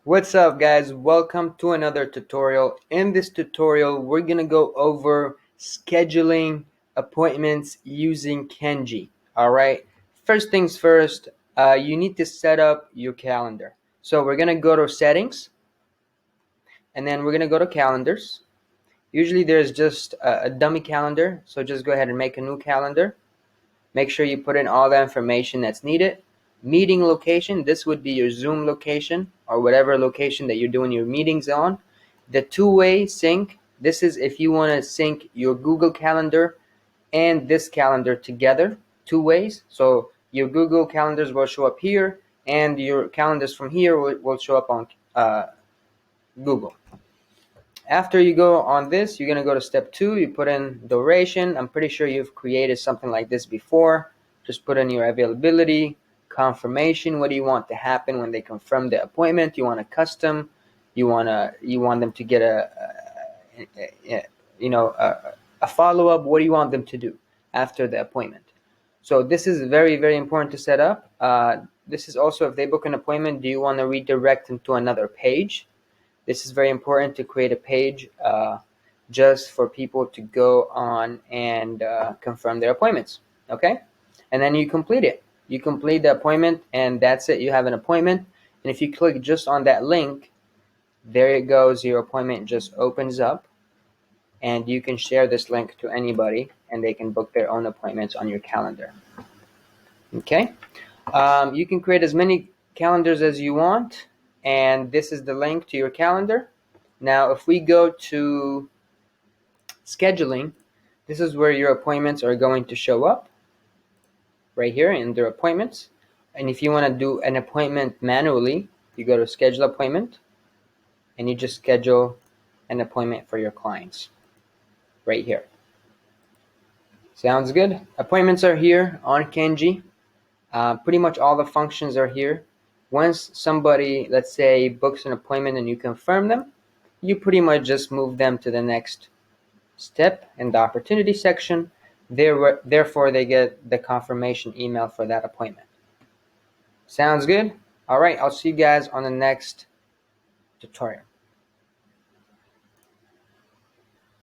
What's up, guys? Welcome to another tutorial. In this tutorial, we're gonna go over scheduling appointments using KENJI. All right. First things first, you need to set up your calendar. So we're gonna go to settings, and then we're gonna go to calendars. Usually there's just a dummy calendar, so just go ahead and make a new calendar. Make sure you put in all the information that's needed. Meeting location, this would be your Zoom location or whatever location that you're doing your meetings on. The two-way sync, this is if you want to sync your Google Calendar and this calendar together, two ways. So your Google calendars will show up here and your calendars from here will show up on Google. After you go on this, you're going to go to step 2. You put in duration. I'm pretty sure you've created something like this before. Just put in your availability, confirmation. What do you want to happen when they confirm the appointment? You want a custom. You want them to get a follow-up. What do you want them to do after the appointment? So this is very, very important to set up. This is also if they book an appointment, do you want to redirect them to another page? This is very important to create a page just for people to go on and confirm their appointments. Okay? And then you complete it. You complete the appointment, and that's it. You have an appointment. And if you click just on that link, there it goes. Your appointment just opens up. And you can share this link to anybody, and they can book their own appointments on your calendar. Okay? You can create as many calendars as you want. And this is the link to your calendar. Now, if we go to scheduling, this is where your appointments are going to show up right here in their appointments. And if you want to do an appointment manually, you go to schedule appointment and you just schedule an appointment for your clients right here. Sounds good? Appointments are here on KENJI. Pretty much all the functions are here. Once somebody, let's say, books an appointment and you confirm them, you pretty much just move them to the next step in the opportunity section. Therefore, they get the confirmation email for that appointment. Sounds good? All right, I'll see you guys on the next tutorial.